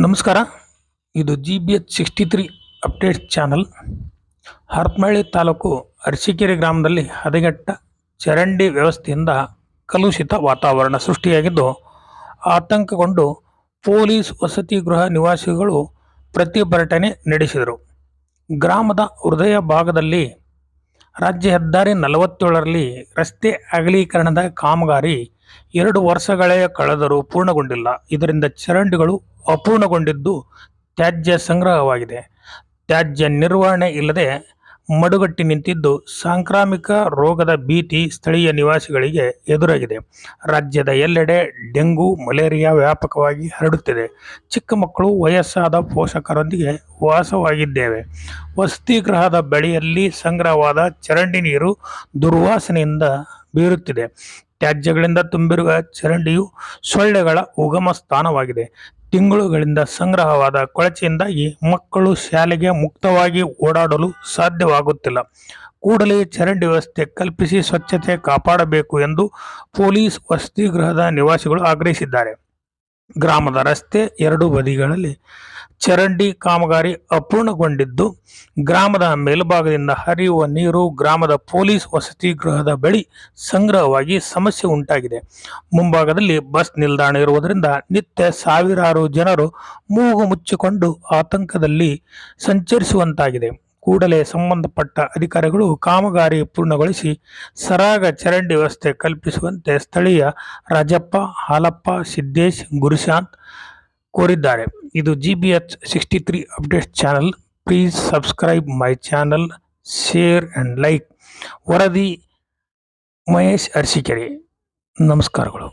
ನಮಸ್ಕಾರ. ಇದು GBH 63 update channel. Harapanahalli taluk Arasikere ಗ್ರಾಮದಲ್ಲಿ ಹದಗೆಟ್ಟ ಚರಂಡಿ ವ್ಯವಸ್ಥೆಯಿಂದ ಕಲುಷಿತ ವಾತಾವರಣ ಸೃಷ್ಟಿಯಾಗಿದ್ದು, ಆತಂಕಗೊಂಡು ಪೊಲೀಸ್ ವಸತಿ ಗೃಹ ನಿವಾಸಿಗಳು ಪ್ರತಿಭಟನೆ ನಡೆಸಿದರು. ಗ್ರಾಮದ ಹೃದಯ ಭಾಗದಲ್ಲಿ ರಾಜ್ಯ ಹೆದ್ದಾರಿ 47ರಲ್ಲಿ ರಸ್ತೆ ಅಗಲೀಕರಣದ ಕಾಮಗಾರಿ 2 ವರ್ಷಗಳೇ ಕಳೆದರೂ ಪೂರ್ಣಗೊಂಡಿಲ್ಲ. ಇದರಿಂದ ಚರಂಡಿಗಳು ಅಪೂರ್ಣಗೊಂಡಿದ್ದು ತ್ಯಾಜ್ಯ ಸಂಗ್ರಹವಾಗಿದೆ. ತ್ಯಾಜ್ಯ ನಿರ್ವಹಣೆ ಇಲ್ಲದೆ ಮಡುಗಟ್ಟಿ ನಿಂತಿದ್ದು ಸಾಂಕ್ರಾಮಿಕ ರೋಗದ ಭೀತಿ ಸ್ಥಳೀಯ ನಿವಾಸಿಗಳಿಗೆ ಎದುರಾಗಿದೆ. ರಾಜ್ಯದ ಎಲ್ಲೆಡೆ ಡೆಂಗು, ಮಲೇರಿಯಾ ವ್ಯಾಪಕವಾಗಿ ಹರಡುತ್ತಿದೆ. ಚಿಕ್ಕ ಮಕ್ಕಳು, ವಯಸ್ಸಾದ ಪೋಷಕರೊಂದಿಗೆ ವಾಸವಾಗಿದ್ದೇವೆ. ವಸತಿ ಗೃಹದ ಬಳಿಯಲ್ಲಿ ಸಂಗ್ರಹವಾದ ಚರಂಡಿ ನೀರು ದುರ್ವಾಸನೆಯಿಂದ ಬೀರುತ್ತಿದೆ. ತ್ಯಾಜ್ಯಗಳಿಂದ ತುಂಬಿರುವ ಚರಂಡಿಯು ಸೊಳ್ಳೆಗಳ ಉಗಮ ಸ್ಥಾನವಾಗಿದೆ. ತಿಂಗಳುಗಳಿಂದ ಸಂಗ್ರಹವಾದ ಕೊಳಚೆಯಿಂದಾಗಿ ಮಕ್ಕಳು ಶಾಲೆಗೆ ಮುಕ್ತವಾಗಿ ಓಡಾಡಲು ಸಾಧ್ಯವಾಗುತ್ತಿಲ್ಲ. ಕೂಡಲೇ ಚರಂಡಿ ವ್ಯವಸ್ಥೆ ಕಲ್ಪಿಸಿ ಸ್ವಚ್ಛತೆ ಕಾಪಾಡಬೇಕು ಎಂದು ಪೊಲೀಸ್ ವಸತಿ ಗೃಹದ ನಿವಾಸಿಗಳು ಆಗ್ರಹಿಸಿದ್ದಾರೆ. ಗ್ರಾಮದ ರಸ್ತೆ 2 ಬದಿಗಳಲ್ಲಿ ಚರಂಡಿ ಕಾಮಗಾರಿ ಅಪೂರ್ಣಗೊಂಡಿದ್ದು, ಗ್ರಾಮದ ಮೇಲ್ಭಾಗದಿಂದ ಹರಿಯುವ ನೀರು ಗ್ರಾಮದ ಪೊಲೀಸ್ ವಸತಿ ಗೃಹದ ಬಳಿ ಸಂಗ್ರಹವಾಗಿ ಸಮಸ್ಯೆ ಉಂಟಾಗಿದೆ. ಮುಂಭಾಗದಲ್ಲಿ ಬಸ್ ನಿಲ್ದಾಣ ಇರುವುದರಿಂದ ನಿತ್ಯ ಸಾವಿರಾರು ಜನರು ಮೂಗು ಮುಚ್ಚಿಕೊಂಡು ಆತಂಕದಲ್ಲಿ ಸಂಚರಿಸುವಂತಾಗಿದೆ. ಕೂಡಲೇ ಸಂಬಂಧಪಟ್ಟ ಅಧಿಕಾರಿಗಳು ಕಾಮಗಾರಿ ಪೂರ್ಣಗೊಳಿಸಿ ಸರಾಗ ಚರಂಡಿ ವ್ಯವಸ್ಥೆ ಕಲ್ಪಿಸುವಂತೆ ಸ್ಥಳೀಯ ರಾಜಪ್ಪ, ಹಾಲಪ್ಪ, ಸಿದ್ದೇಶ್, ಗುರುಶಾಂತ್ ಕೋರಿದ್ದಾರೆ. ಇದು GBH 63 update channel. Please subscribe my channel, share and like. ವರದಿ ಮಹೇಶ್, ಅರಸೀಕೆರೆ. ನಮಸ್ಕಾರಗಳು.